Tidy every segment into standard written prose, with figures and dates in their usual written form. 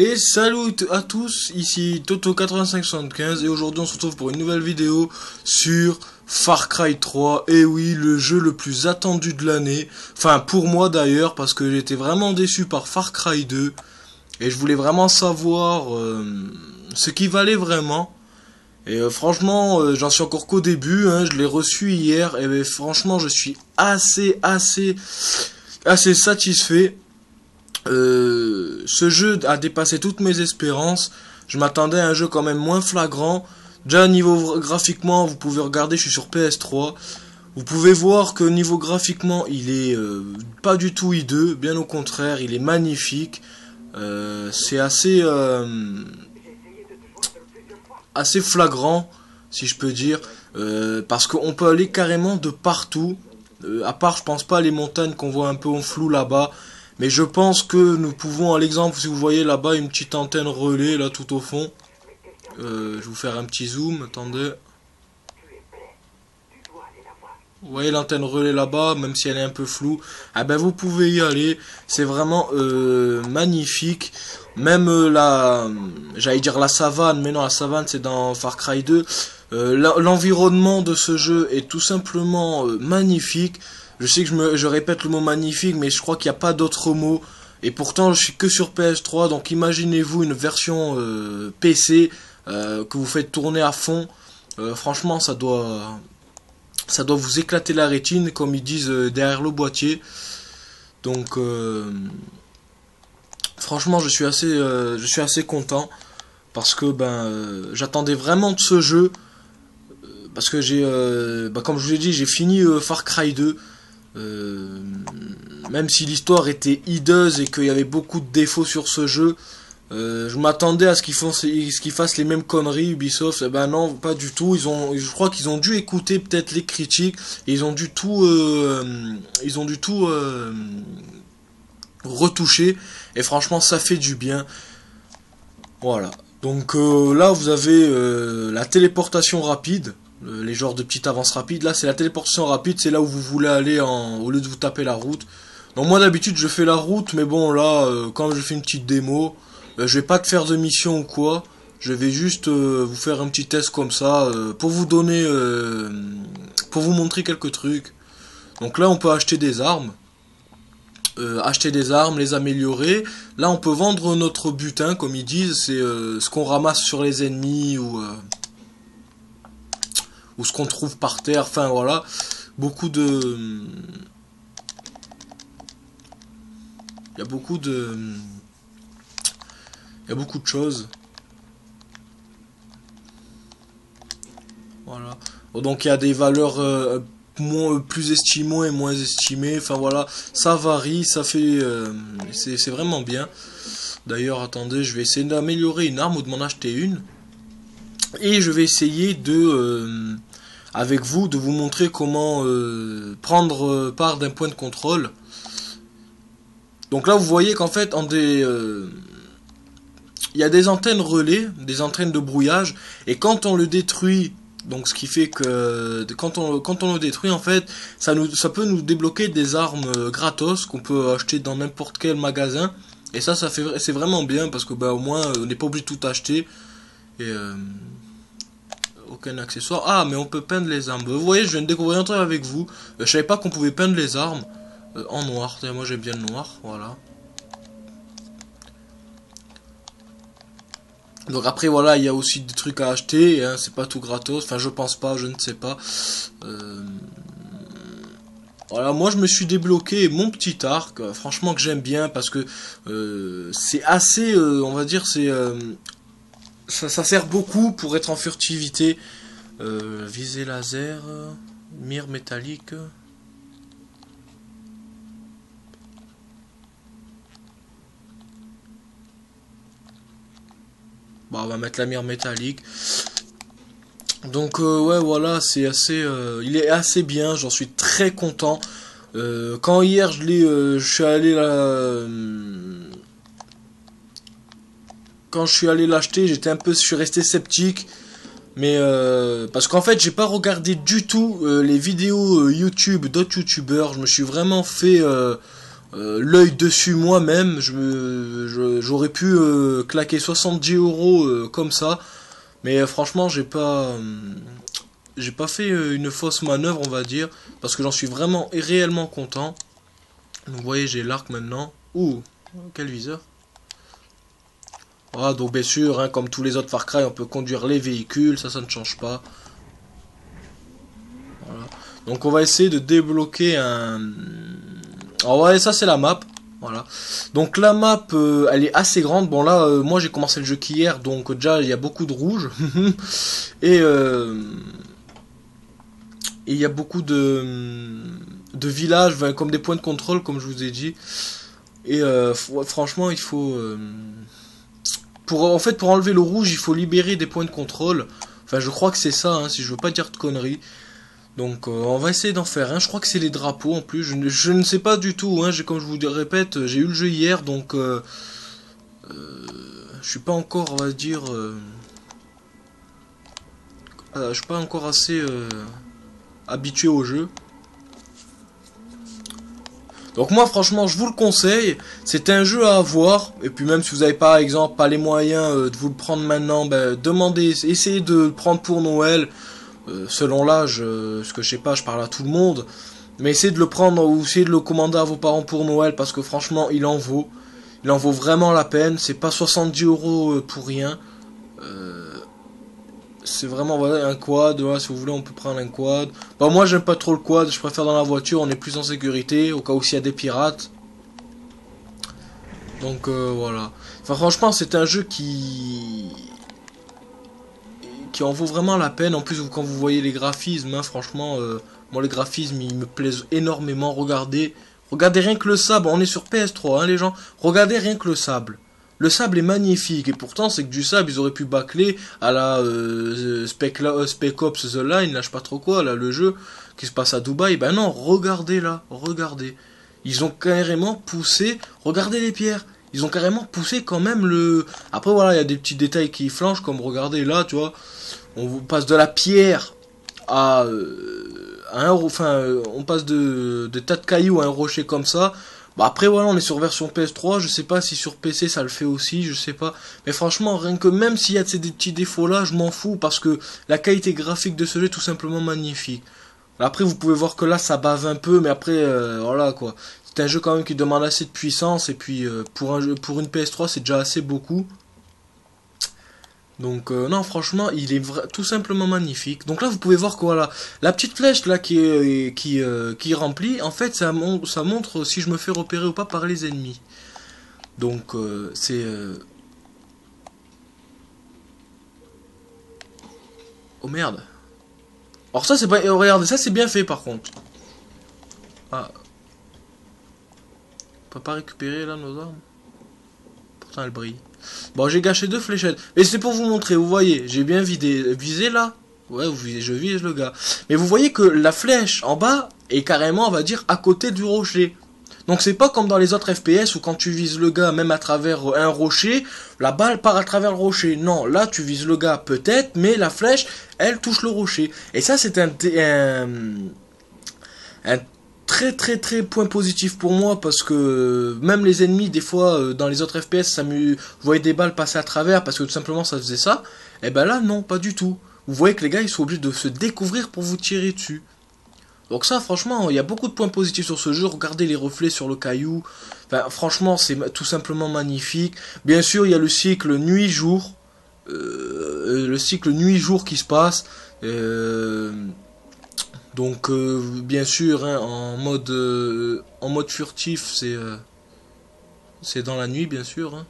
Et salut à tous, ici Toto8575 et aujourd'hui on se retrouve pour une nouvelle vidéo sur Far Cry 3. Et oui, le jeu le plus attendu de l'année, enfin pour moi d'ailleurs, parce que j'étais vraiment déçu par Far Cry 2 et je voulais vraiment savoir ce qu'il valait vraiment. Et franchement, j'en suis encore qu'au début, hein, je l'ai reçu hier et franchement je suis assez satisfait. Ce jeu a dépassé toutes mes espérances. Je m'attendais à un jeu quand même moins flagrant. Déjà niveau graphiquement, vous pouvez regarder, je suis sur PS3. Vous pouvez voir que niveau graphiquement, il est pas du tout hideux, bien au contraire, il est magnifique. C'est assez flagrant, si je peux dire, parce qu'on peut aller carrément de partout. À part, je pense pas, les montagnes qu'on voit un peu en flou là-bas. Mais je pense que nous pouvons, à l'exemple, si vous voyez là-bas une petite antenne relais, là tout au fond. Je vais vous faire un petit zoom, attendez. Vous voyez l'antenne relais là-bas, même si elle est un peu floue. Ah ben vous pouvez y aller, c'est vraiment magnifique. Même j'allais dire la savane, mais non, la savane c'est dans Far Cry 2. L'environnement de ce jeu est tout simplement magnifique. Je sais que je répète le mot magnifique, mais je crois qu'il n'y a pas d'autre mot. Et pourtant, je suis que sur PS3, donc imaginez-vous une version PC que vous faites tourner à fond. Franchement, ça doit vous éclater la rétine, comme ils disent derrière le boîtier. Donc, franchement, je suis assez content parce que j'attendais vraiment de ce jeu. Parce que comme je vous l'ai dit, j'ai fini Far Cry 2. Même si l'histoire était hideuse et qu'il y avait beaucoup de défauts sur ce jeu, je m'attendais à ce qu'ils fassent les mêmes conneries Ubisoft. Et ben non, pas du tout. Je crois qu'ils ont dû écouter peut-être les critiques et ils ont dû tout retoucher. Et franchement, ça fait du bien. Voilà. Donc là, vous avez la téléportation rapide. Les genres de petites avances rapides. Là, c'est la téléportation rapide. C'est là où vous voulez aller au lieu de vous taper la route. Donc moi, d'habitude, je fais la route. Mais bon, là, quand je fais une petite démo, je vais pas te faire de mission ou quoi. Je vais juste vous faire un petit test comme ça. Pour vous donner... pour vous montrer quelques trucs. Donc là, on peut acheter des armes. Les améliorer. Là, on peut vendre notre butin, comme ils disent. C'est ce qu'on ramasse sur les ennemis ou ce qu'on trouve par terre, enfin voilà, il y a beaucoup de choses. Voilà. Donc il y a des valeurs plus estimées et moins estimées, enfin voilà, ça varie, ça fait c'est vraiment bien. D'ailleurs, attendez, je vais essayer d'améliorer une arme ou de m'en acheter une. Et je vais essayer avec vous, de vous montrer comment prendre part d'un point de contrôle. Donc là, vous voyez qu'en fait, il y a des antennes relais, des antennes de brouillage, et quand on le détruit, donc ce qui fait que quand on le détruit, en fait, ça peut nous débloquer des armes gratos qu'on peut acheter dans n'importe quel magasin. Et c'est vraiment bien parce que au moins on n'est pas obligé de tout acheter. Et aucun accessoire. Ah, mais on peut peindre les armes. Vous voyez, je viens de découvrir un truc avec vous. Je savais pas qu'on pouvait peindre les armes en noir. Moi, j'aime bien le noir. Voilà. Donc après, voilà, il y a aussi des trucs à acheter. Hein, c'est pas tout gratos. Enfin, je pense pas, je ne sais pas. Voilà, moi, je me suis débloqué mon petit arc. Franchement, que j'aime bien parce que c'est assez, on va dire, ça sert beaucoup pour être en furtivité. Visée laser, mire métallique. Bon, on va mettre la mire métallique. Donc ouais, voilà, c'est assez, il est assez bien. J'en suis très content. Quand hier je suis allé là. Quand je suis allé l'acheter, je suis resté sceptique, mais parce qu'en fait, j'ai pas regardé du tout les vidéos YouTube d'autres youtubeurs. Je me suis vraiment fait, l'œil dessus moi-même. J'aurais pu claquer 70 euros comme ça. Mais franchement, j'ai pas fait une fausse manœuvre, on va dire. Parce que j'en suis vraiment et réellement content. Donc, vous voyez, j'ai l'arc maintenant. Ouh, quel viseur. Voilà, donc bien sûr, hein, comme tous les autres Far Cry, on peut conduire les véhicules. Ça ne change pas. Voilà. Donc on va essayer de débloquer un... Oh ouais, ça c'est la map. Voilà. Donc la map, elle est assez grande. Bon là, moi j'ai commencé le jeu qu'hier, donc déjà il y a beaucoup de rouge. Et il y a beaucoup de villages, comme des points de contrôle, comme je vous ai dit. Et franchement, il faut... en fait, pour enlever le rouge, il faut libérer des points de contrôle. Enfin, je crois que c'est ça, hein, si je veux pas dire de conneries. Donc on va essayer d'en faire un. Je crois que c'est les drapeaux en plus. Je ne sais pas du tout. Hein. Comme je vous le répète, j'ai eu le jeu hier, donc je suis pas encore, on va dire, je suis pas encore assez habitué au jeu. Donc moi franchement je vous le conseille, c'est un jeu à avoir, et puis même si vous n'avez par exemple pas les moyens de vous le prendre maintenant, ben, essayez de le prendre pour Noël, selon l'âge, parce que je sais pas, je parle à tout le monde, mais essayez de le prendre ou essayez de le commander à vos parents pour Noël, parce que franchement il en vaut vraiment la peine, c'est pas 70 euros pour rien. C'est vraiment voilà, un quad, voilà, si vous voulez on peut prendre un quad. Bah moi j'aime pas trop le quad, je préfère dans la voiture, on est plus en sécurité, au cas où s'il y a des pirates. Donc voilà. Enfin franchement c'est un jeu qui en vaut vraiment la peine. En plus quand vous voyez les graphismes, hein, franchement, moi les graphismes ils me plaisent énormément. Regardez rien que le sable, on est sur PS3 hein, les gens, regardez rien que le sable. Le sable est magnifique, et pourtant c'est que du sable, ils auraient pu bâcler à la Spec Ops The Line, là je sais pas trop quoi, là le jeu qui se passe à Dubaï. Ben non, regardez là, regardez. Ils ont carrément poussé, regardez les pierres, ils ont carrément poussé quand même le... Après voilà, il y a des petits détails qui flanchent, comme regardez là, tu vois, on passe de la pierre à on passe de tas de cailloux à un rocher comme ça. Bah après voilà, on est sur version PS3, je sais pas si sur PC ça le fait aussi, je sais pas. Mais franchement, rien que même s'il y a des petits défauts là, je m'en fous parce que la qualité graphique de ce jeu est tout simplement magnifique. Après vous pouvez voir que là ça bave un peu, mais après voilà quoi. C'est un jeu quand même qui demande assez de puissance, et puis pour une PS3 c'est déjà assez beaucoup. Donc non franchement il est tout simplement magnifique. Donc là vous pouvez voir que voilà, la petite flèche là qui remplit, en fait ça montre si je me fais repérer ou pas par les ennemis. Donc c'est oh merde. Alors ça c'est pas, regardez, ça c'est bien fait par contre. Ah, on peut pas récupérer là nos armes. Pourtant elle brille. Bon, j'ai gâché 2 fléchettes. Mais c'est pour vous montrer, vous voyez, j'ai bien visé là. Ouais, je vise le gars. Mais vous voyez que la flèche en bas est carrément, on va dire, à côté du rocher. Donc c'est pas comme dans les autres FPS où quand tu vises le gars, même à travers un rocher, la balle part à travers le rocher. Non, là tu vises le gars peut-être, mais la flèche, elle touche le rocher. Et ça c'est un très point positif pour moi, parce que même les ennemis des fois dans les autres FPS vous voyez des balles passer à travers parce que tout simplement ça faisait ça. Et ben là non, pas du tout. Vous voyez que les gars ils sont obligés de se découvrir pour vous tirer dessus. Donc ça franchement il y a beaucoup de points positifs sur ce jeu. Regardez les reflets sur le caillou, enfin, franchement c'est tout simplement magnifique. Bien sûr il y a le cycle nuit-jour, qui se passe. Donc bien sûr hein, en mode furtif c'est dans la nuit bien sûr hein.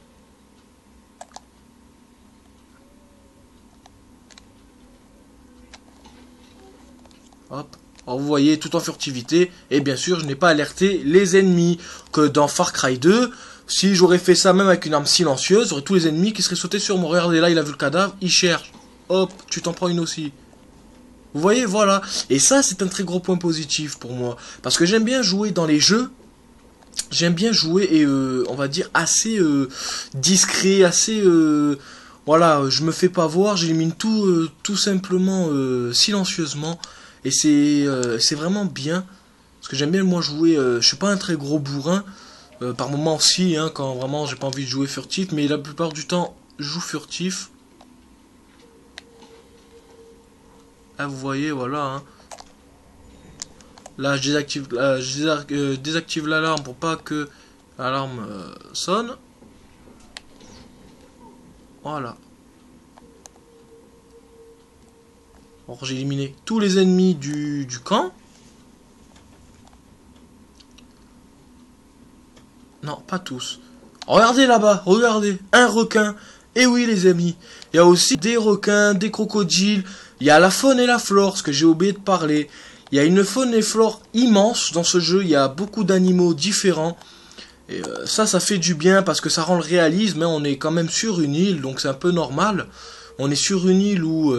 Hop. Alors vous voyez tout en furtivité, et bien sûr je n'ai pas alerté les ennemis, que dans Far Cry 2 si j'aurais fait ça même avec une arme silencieuse, j'aurais tous les ennemis qui seraient sautés sur moi. Regardez là, il a vu le cadavre, il cherche, hop tu t'en prends une aussi. Vous voyez, voilà. Et ça, c'est un très gros point positif pour moi. Parce que j'aime bien jouer dans les jeux. J'aime bien jouer, et on va dire, assez discret, assez... voilà, je me fais pas voir, j'élimine tout simplement silencieusement. Et c'est vraiment bien. Parce que j'aime bien, moi, jouer... je suis pas un très gros bourrin. Par moment aussi, hein, quand vraiment j'ai pas envie de jouer furtif, mais la plupart du temps, je joue furtif. Ah, vous voyez, voilà. Hein. Là, je désactive l'alarme pour pas que l'alarme sonne. Voilà. Alors, j'ai éliminé tous les ennemis du camp. Non, pas tous. Regardez là-bas, regardez. Un requin. Et oui, les amis. Il y a aussi des requins, des crocodiles. Il y a la faune et la flore, ce que j'ai oublié de parler. Il y a une faune et flore immense dans ce jeu. Il y a beaucoup d'animaux différents. Et ça fait du bien parce que ça rend le réalisme. Hein. On est quand même sur une île, donc c'est un peu normal. On est sur une île où...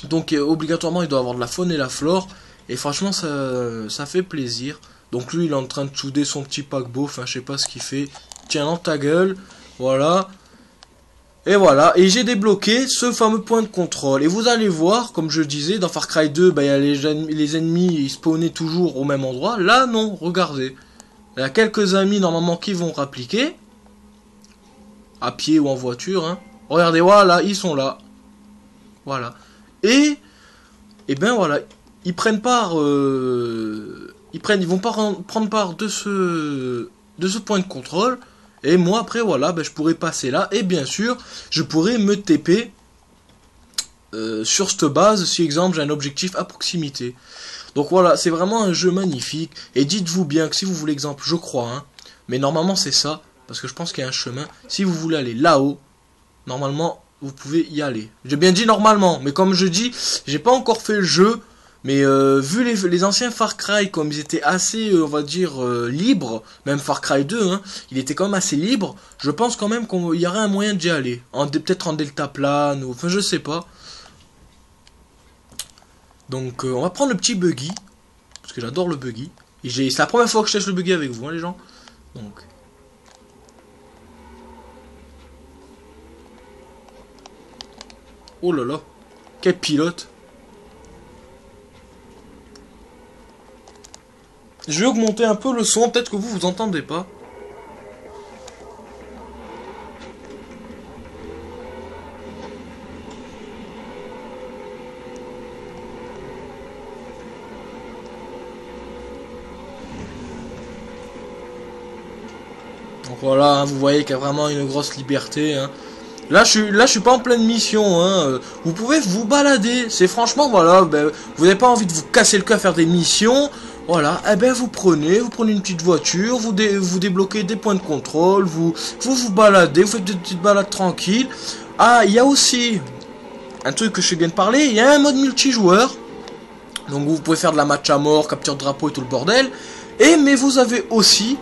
donc obligatoirement, il doit y avoir de la faune et la flore. Et franchement, ça fait plaisir. Donc lui, il est en train de souder son petit paquebot. Enfin, je sais pas ce qu'il fait. Tiens, dans ta gueule. Voilà. Et voilà, et j'ai débloqué ce fameux point de contrôle. Et vous allez voir, comme je disais, dans Far Cry 2, bah, y a les ennemis, ils spawnaient toujours au même endroit. Là, non, regardez. Il y a quelques amis, normalement, qui vont rappliquer. À pied ou en voiture. Hein. Regardez, voilà, ils sont là. Voilà. Et ben voilà, ils prennent part... ils vont pas prendre part de ce point de contrôle. Et moi, après, voilà, ben, je pourrais passer là. Et bien sûr, je pourrais me TP sur cette base, si, exemple, j'ai un objectif à proximité. Donc voilà, c'est vraiment un jeu magnifique. Et dites-vous bien que si vous voulez, exemple, je crois, hein, mais normalement, c'est ça, parce que je pense qu'il y a un chemin. Si vous voulez aller là-haut, normalement, vous pouvez y aller. J'ai bien dit normalement, mais comme je dis, j'ai pas encore fait le jeu. Mais vu les anciens Far Cry, comme ils étaient assez, on va dire, libres, même Far Cry 2, hein, il était quand même assez libre, je pense quand même qu'il y aurait un moyen d'y aller. Peut-être en deltaplane, ou enfin je sais pas. Donc on va prendre le petit buggy, parce que j'adore le buggy. Et c'est la première fois que je teste le buggy avec vous, hein, les gens. Donc... oh là là, quel pilote! Je vais augmenter un peu le son, peut-être que vous entendez pas. Donc voilà, hein, vous voyez qu'il y a vraiment une grosse liberté. Hein. Là, je suis pas en pleine mission. Hein. Vous pouvez vous balader. C'est franchement, voilà, ben, vous n'avez pas envie de vous casser le cœur à faire des missions. Voilà, eh ben vous prenez une petite voiture, vous débloquez des points de contrôle, vous baladez, vous faites des petites balades tranquilles. Ah, il y a aussi un truc que je viens de parler, il y a un mode multijoueur. Donc vous pouvez faire de la match à mort, capture de drapeau et tout le bordel. Mais vous avez aussi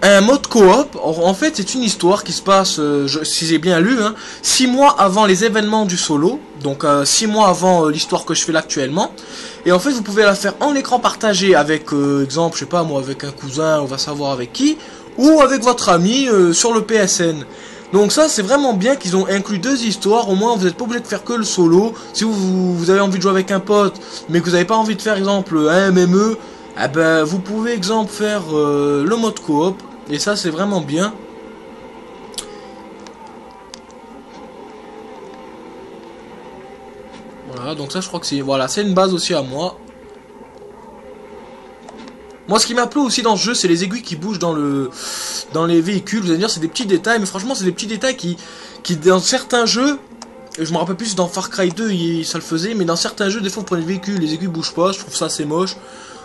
un mode coop. En fait, c'est une histoire qui se passe, si j'ai bien lu, hein, 6 mois avant les événements du solo. Donc 6 mois avant l'histoire que je fais là actuellement. Et en fait, vous pouvez la faire en écran partagé avec, exemple, je sais pas moi, avec un cousin, on va savoir avec qui, ou avec votre ami sur le PSN. Donc ça, c'est vraiment bien qu'ils ont inclus 2 histoires. Au moins, vous n'êtes pas obligé de faire que le solo. Si vous avez envie de jouer avec un pote, mais que vous n'avez pas envie de faire, exemple, un MME, eh ben, vous pouvez, exemple, faire le mode coop. Et ça, c'est vraiment bien. Voilà, donc ça, je crois que c'est... voilà, c'est une base aussi à moi. Moi, ce qui m'a plu aussi dans ce jeu, c'est les aiguilles qui bougent dans les véhicules. Vous allez dire, c'est des petits détails, mais franchement, c'est des petits détails qui dans certains jeux... je me rappelle plus, dans Far Cry 2, ça le faisait, mais dans certains jeux, des fois, vous prenez le véhicule, les aiguilles bougent pas. Je trouve ça assez moche.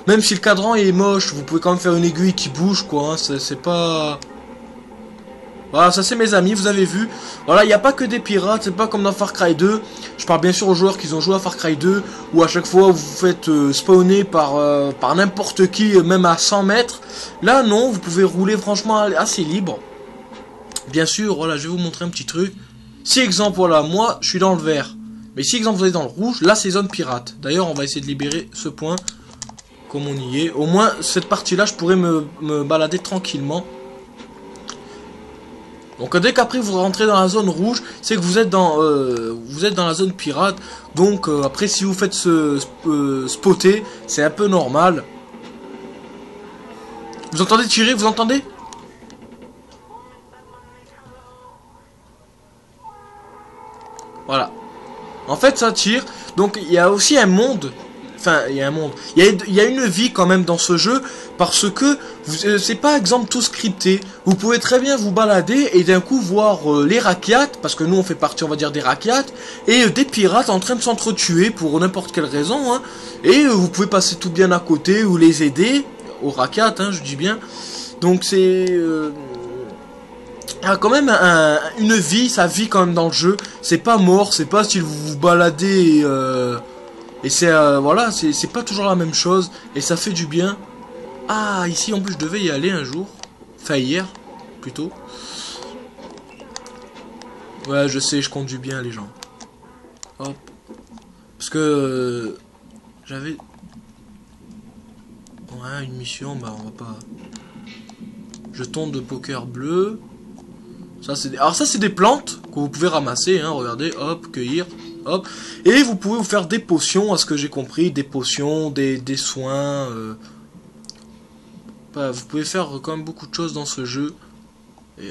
Même si le cadran est moche, vous pouvez quand même faire une aiguille qui bouge, quoi. Hein, c'est pas... voilà, ça c'est mes amis, vous avez vu. Voilà, il n'y a pas que des pirates, c'est pas comme dans Far Cry 2. Je parle bien sûr aux joueurs qui ont joué à Far Cry 2, où à chaque fois vous vous faites spawner par n'importe qui, même à 100 mètres. Là non, vous pouvez rouler franchement assez libre. Bien sûr, voilà, je vais vous montrer un petit truc. Si exemple, voilà, moi je suis dans le vert. Mais si exemple vous êtes dans le rouge, là c'est zone pirate. D'ailleurs, on va essayer de libérer ce point. Comme on y est. Au moins, cette partie-là, je pourrais me balader tranquillement. Donc dès qu'après vous rentrez dans la zone rouge, c'est que vous êtes dans la zone pirate. Donc après si vous faites spotter, c'est un peu normal. Vous entendez tirer, vous entendez? Voilà. En fait, ça tire. Donc, il y a aussi un monde. Enfin, il y a un monde. Il y a une vie quand même dans ce jeu. Parce que c'est pas, exemple, tout scripté. Vous pouvez très bien vous balader et d'un coup voir les rakiats. Parce que nous, on fait partie, on va dire, des rakiats. Et des pirates en train de s'entretuer pour n'importe quelle raison. Hein. Et vous pouvez passer tout bien à côté ou les aider. Aux rakiats, hein, je dis bien. Donc, c'est... il y a quand même une vie, ça vit quand même dans le jeu. C'est pas mort, c'est pas si vous vous baladez et c'est voilà, c'est pas toujours la même chose et ça fait du bien. Ah, ici en plus je devais y aller un jour, enfin hier plutôt. Ouais, je sais, je conduis bien les gens. Hop, parce que j'avais ouais une mission, bah on va pas. Jeton de poker bleu. Ça, alors ça c'est des plantes que vous pouvez ramasser, hein, regardez, hop, cueillir, hop. Et vous pouvez vous faire des potions, à ce que j'ai compris, des potions, des soins. Bah, vous pouvez faire quand même beaucoup de choses dans ce jeu. Et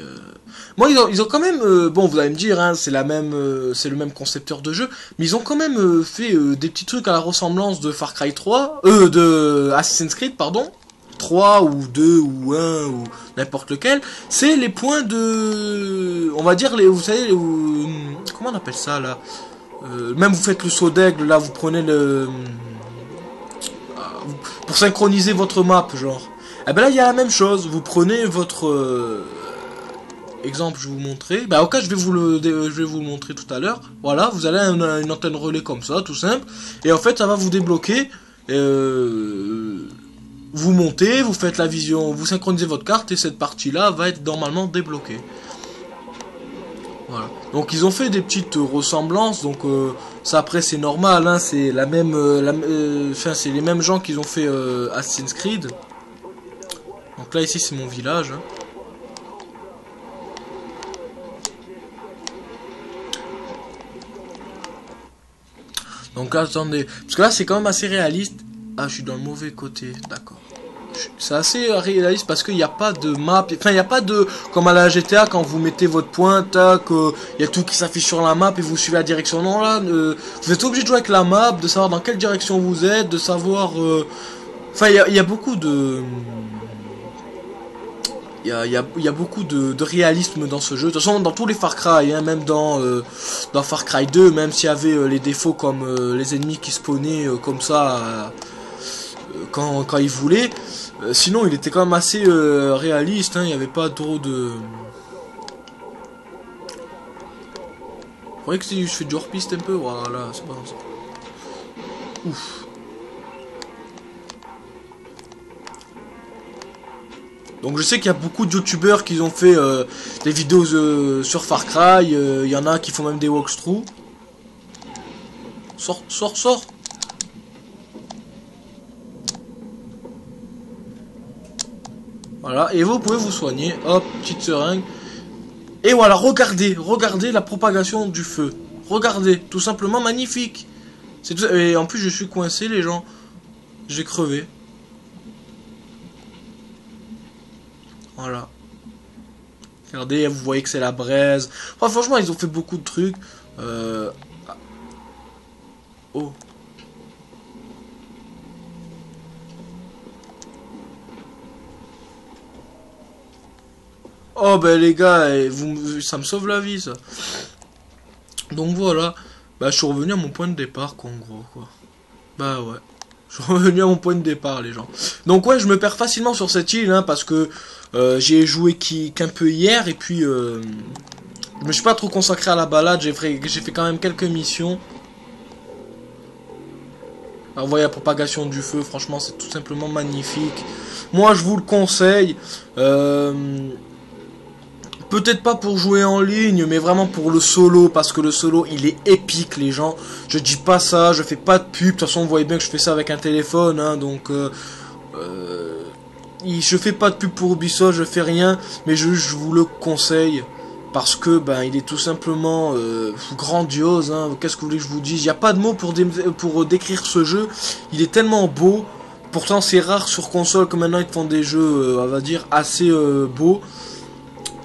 moi ils ont quand même, bon vous allez me dire, hein, c'est le même concepteur de jeu, mais ils ont quand même fait des petits trucs à la ressemblance de Far Cry 3, de Assassin's Creed, pardon. 3 ou 2 ou 1 ou n'importe lequel, c'est les points de... On va dire, vous savez, comment on appelle ça là, même vous faites le saut d'aigle, là vous prenez le... Pour synchroniser votre map, genre. Et ben là il y a la même chose, vous prenez votre... exemple, je vais vous montrer. Bah, au cas, je vais vous le montrer tout à l'heure. Voilà, vous allez à une antenne relais comme ça, tout simple. Et en fait, ça va vous débloquer. Vous montez, vous faites la vision, vous synchronisez votre carte et cette partie-là va être normalement débloquée. Voilà. Donc ils ont fait des petites ressemblances. Donc ça après c'est normal, hein, c'est la même, enfin c'est les mêmes gens qui ont fait Assassin's Creed. Donc là ici c'est mon village. Hein. Donc attendez, parce que là c'est quand même assez réaliste. Ah, je suis dans le mauvais côté, d'accord. C'est assez réaliste parce qu'il n'y a pas de map, enfin il n'y a pas de, comme à la GTA quand vous mettez votre pointe, il y a tout qui s'affiche sur la map et vous suivez la direction. Non là, vous êtes obligé de jouer avec la map, de savoir dans quelle direction vous êtes, de savoir, enfin il y a beaucoup de... Il y a beaucoup de réalisme dans ce jeu. De toute façon, dans tous les Far Cry, hein, même dans Far Cry 2, même s'il y avait les défauts comme les ennemis qui spawnaient comme ça quand ils voulaient, sinon il était quand même assez réaliste. Hein, il n'y avait pas trop de... Vous voyez que si je fais du hors-piste un peu, voilà, c'est pas ça. Ouf. Donc je sais qu'il y a beaucoup de youtubeurs qui ont fait des vidéos sur Far Cry, il y en a qui font même des walkthroughs. Sors, sors, sors. Voilà, et vous pouvez vous soigner, hop, petite seringue. Et voilà, regardez la propagation du feu. Regardez, tout simplement magnifique. Et en plus je suis coincé les gens, j'ai crevé. Voilà. Regardez, vous voyez que c'est la braise. Enfin, franchement, ils ont fait beaucoup de trucs. Oh. Oh, ben les gars, ça me sauve la vie, ça. Donc voilà. Bah, je suis revenu à mon point de départ, quoi, en gros, quoi. Bah ouais. Je suis revenu à mon point de départ, les gens. Donc ouais, je me perds facilement sur cette île, hein, parce que j'ai joué qu'un peu hier, et puis je me suis pas trop consacré à la balade, j'ai fait quand même quelques missions. Alors vous voyez la propagation du feu, franchement c'est tout simplement magnifique. Moi je vous le conseille. Peut-être pas pour jouer en ligne, mais vraiment pour le solo, parce que le solo, il est épique, les gens. Je dis pas ça, je fais pas de pub. De toute façon, vous voyez bien que je fais ça avec un téléphone, hein, donc... je fais pas de pub pour Ubisoft, je fais rien, mais je vous le conseille. Parce que, ben, il est tout simplement grandiose, hein. Qu'est-ce que vous voulez que je vous dise? Il n'y a pas de mots pour décrire ce jeu. Il est tellement beau Pourtant c'est rare sur console que maintenant ils te font des jeux, on va dire, assez beaux.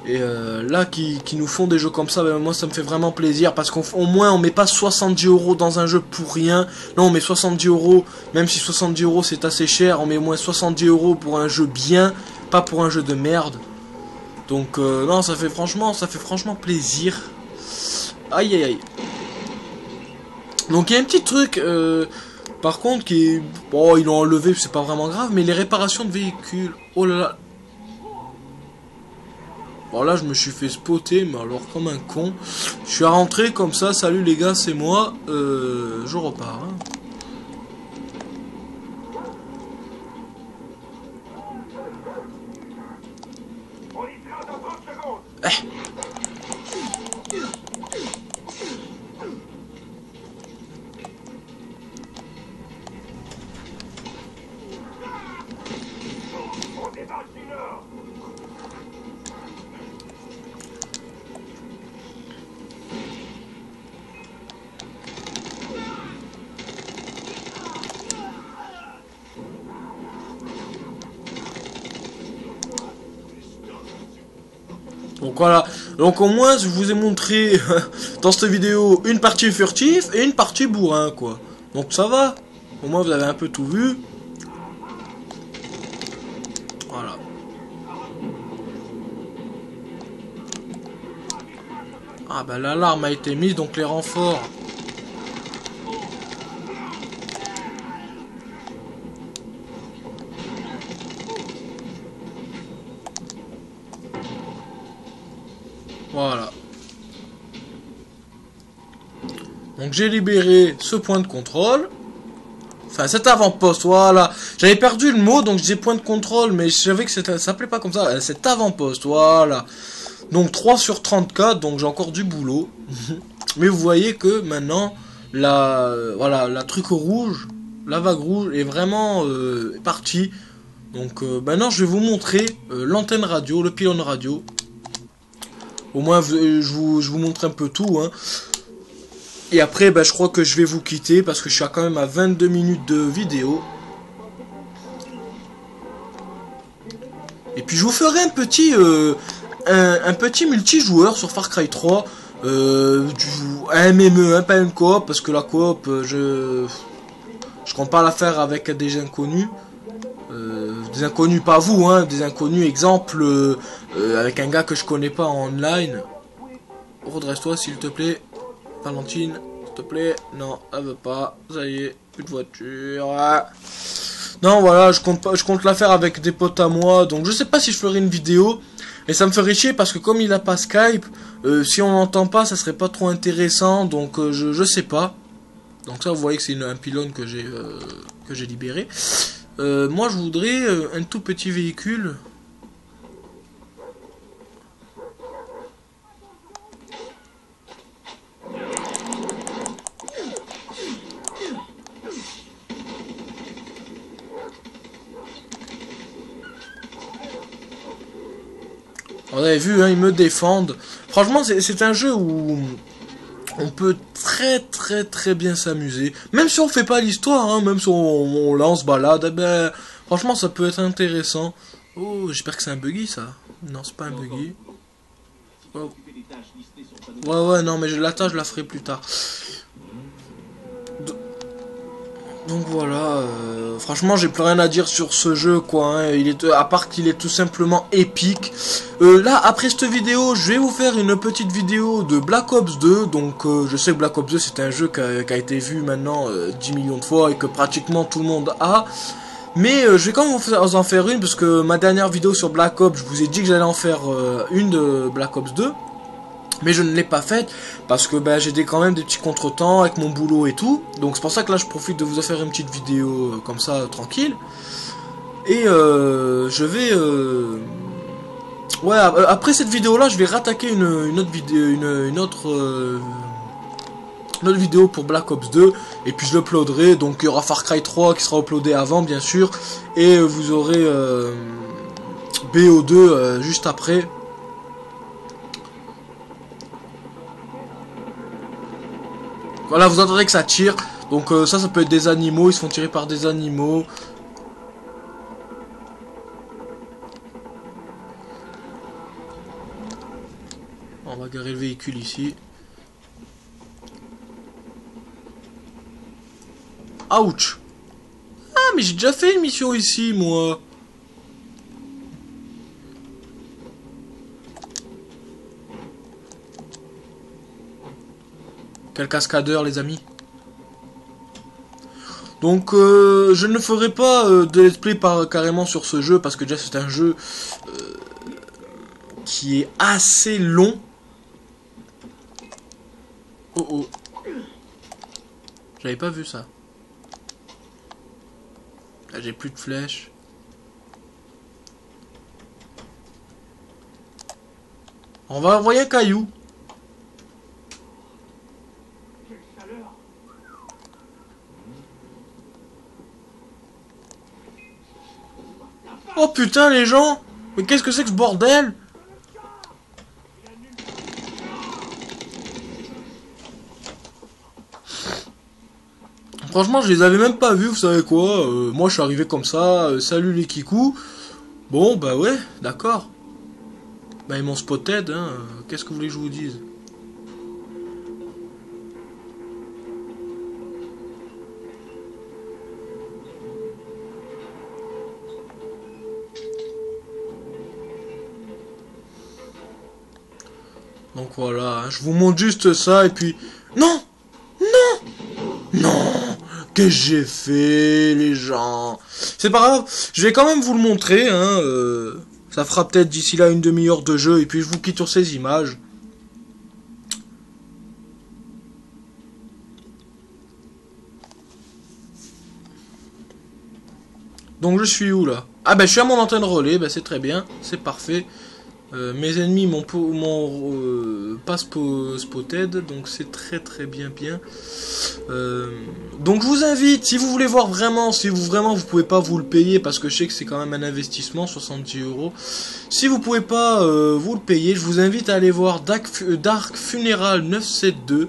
Et là qui nous font des jeux comme ça, ben, moi ça me fait vraiment plaisir. Parce qu'au moins on met pas 70 € dans un jeu pour rien. Non, on met 70 €, même si 70 € c'est assez cher, on met au moins 70 € pour un jeu bien, pas pour un jeu de merde. Donc non, ça fait franchement plaisir. Aïe aïe aïe. Donc il y a un petit truc, par contre, qui est... Bon, ils l'ont enlevé, c'est pas vraiment grave, mais les réparations de véhicules... Oh là là. Bon, là, je me suis fait spotter, mais alors comme un con. Je suis rentré comme ça, salut les gars, c'est moi. Je repars. Hein. Donc voilà, donc au moins je vous ai montré dans cette vidéo une partie furtif et une partie bourrin quoi. Donc ça va, au moins vous avez un peu tout vu. Voilà. Ah bah l'alarme a été mise, donc les renforts. Voilà. Donc j'ai libéré ce point de contrôle. Enfin cet avant-poste, voilà. J'avais perdu le mot, donc je disais point de contrôle, mais je savais que ça s'appelait pas comme ça. Cet avant-poste, voilà. Donc 3 sur 34, donc j'ai encore du boulot. Mais vous voyez que maintenant, voilà, la truc rouge, la vague rouge est vraiment partie. Donc maintenant je vais vous montrer l'antenne radio, le pylône radio. Au moins je vous montre un peu tout. Hein. Et après ben, je crois que je vais vous quitter parce que je suis quand même à 22 minutes de vidéo. Et puis je vous ferai un petit multijoueur sur Far Cry 3. Un MME, pas une coop, parce que la coop je compte pas la faire avec des inconnus. Des inconnus, pas vous, hein, des inconnus, exemple, avec un gars que je connais pas en online. Redresse-toi s'il te plaît, Valentine, s'il te plaît. Non, elle veut pas, ça y est, plus de voiture. Non, voilà, je compte la faire avec des potes à moi, donc je sais pas si je ferai une vidéo. Et ça me ferait chier parce que comme il a pas Skype, si on n'entend pas, ça serait pas trop intéressant, donc je sais pas. Donc ça, vous voyez que c'est un pylône que j'ai libéré. Moi je voudrais un tout petit véhicule. Vous avez vu, hein, ils me défendent. Franchement c'est un jeu où on peut très bien s'amuser. Même si on fait pas l'histoire, hein, même si on lance balade, eh ben, franchement ça peut être intéressant. Oh, j'espère que c'est un buggy ça. Non, c'est pas un buggy. Oh. Ouais, non, mais la tâche je la ferai plus tard. Donc voilà, franchement j'ai plus rien à dire sur ce jeu quoi, hein. À part qu'il est tout simplement épique. Là après cette vidéo je vais vous faire une petite vidéo de Black Ops 2. Donc je sais que Black Ops 2 c'est un jeu qui a été vu maintenant 10 millions de fois et que pratiquement tout le monde a. Mais je vais quand même vous en faire une parce que ma dernière vidéo sur Black Ops, je vous ai dit que j'allais en faire une de Black Ops 2. Mais je ne l'ai pas faite parce que ben, j'ai quand même des petits contretemps avec mon boulot et tout. Donc c'est pour ça que là je profite de vous faire une petite vidéo comme ça tranquille. Et je vais... Ouais, après cette vidéo là je vais rattaquer une autre vidéo, une autre vidéo pour Black Ops 2. Et puis je l'uploaderai. Donc il y aura Far Cry 3 qui sera uploadé avant bien sûr. Et vous aurez BO2 juste après. Voilà, vous entendrez que ça tire. Donc ça peut être des animaux, ils se font tirer par des animaux. On va garer le véhicule ici. Ouch. Ah, mais j'ai déjà fait une mission ici, moi. Quel cascadeur, les amis. Donc, je ne ferai pas de let's play carrément sur ce jeu, parce que déjà, c'est un jeu qui est assez long. Oh oh. J'avais pas vu ça. Là, j'ai plus de flèches. On va envoyer un caillou. Oh putain les gens. Mais qu'est-ce que c'est que ce bordel? Franchement, je les avais même pas vus, vous savez quoi. Moi, je suis arrivé comme ça. Salut les kikous. Bon, bah ouais, d'accord. Bah, ils m'ont spotted, hein. Qu'est-ce que vous voulez que je vous dise? Donc voilà, hein, je vous montre juste ça et puis... Non! Non! Non! Qu'est-ce que j'ai fait, les gens? C'est pas grave, je vais quand même vous le montrer, hein. Ça fera peut-être d'ici là une demi-heure de jeu et puis je vous quitte sur ces images. Donc je suis où là? Ah ben je suis à mon antenne relais, ben c'est très bien, c'est parfait. Mes ennemis m'ont pas spotted, donc c'est très bien. Donc je vous invite, si vous voulez voir vraiment, si vous vous pouvez pas vous le payer, parce que je sais que c'est quand même un investissement, 70 €. Si vous pouvez pas vous le payer, je vous invite à aller voir Dark Funeral 972,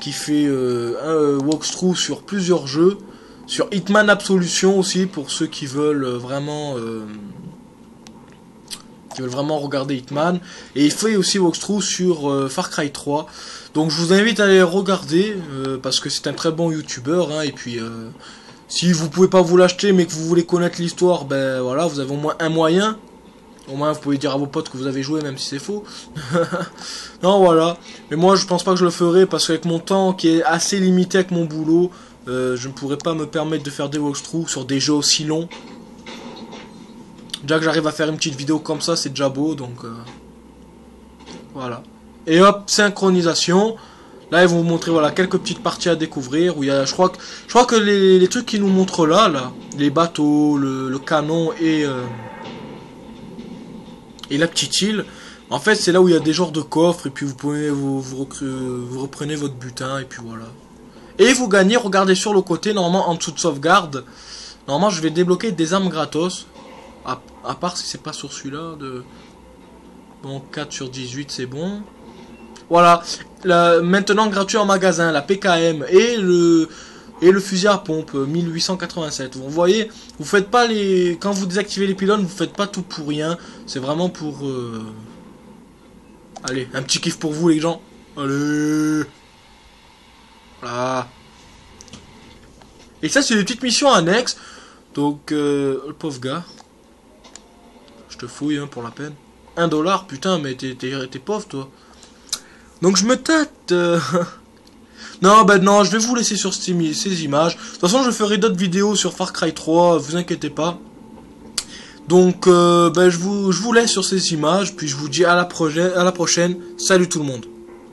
qui fait un walkthrough sur plusieurs jeux, sur Hitman Absolution aussi, pour ceux qui veulent vraiment regarder Hitman, et il fait aussi walkthrough sur Far Cry 3. Donc je vous invite à aller regarder parce que c'est un très bon youtubeur, hein, et puis si vous pouvez pas vous l'acheter mais que vous voulez connaître l'histoire, ben voilà, vous avez au moins un moyen. Au moins vous pouvez dire à vos potes que vous avez joué même si c'est faux. Non voilà, mais moi je pense pas que je le ferai parce qu'avec mon temps qui est assez limité avec mon boulot, je ne pourrais pas me permettre de faire des walkthroughs sur des jeux aussi longs. Déjà que j'arrive à faire une petite vidéo comme ça, c'est déjà beau, donc voilà. Et hop, synchronisation. Là, ils vont vous montrer voilà quelques petites parties à découvrir. Où il y a, je crois que les trucs qu'ils nous montrent là, les bateaux, le canon et la petite île. En fait, c'est là où il y a des genres de coffres et puis vous pouvez vous reprenez votre butin et puis voilà. Et vous gagnez. Regardez sur le côté, normalement en dessous de sauvegarde. Normalement, je vais débloquer des armes gratos. À part si c'est pas sur celui-là de... Bon, 4 sur 18 c'est bon. Voilà, maintenant gratuit en magasin, la PKM et le fusil à pompe 1887. Vous voyez, vous faites pas les... Quand vous désactivez les pylônes, vous faites pas tout pour rien. C'est vraiment pour... Allez, un petit kiff pour vous les gens. Allez. Voilà. Et ça c'est des petites missions annexes. Donc, le pauvre gars. Je te fouille hein, pour la peine. 1 $, putain, mais t'es pauvre toi. Donc je me tâte. Non, bah non, je vais vous laisser sur ces images. De toute façon, je ferai d'autres vidéos sur Far Cry 3, vous inquiétez pas. Donc, bah, je vous laisse sur ces images, puis je vous dis à la prochaine. Salut tout le monde.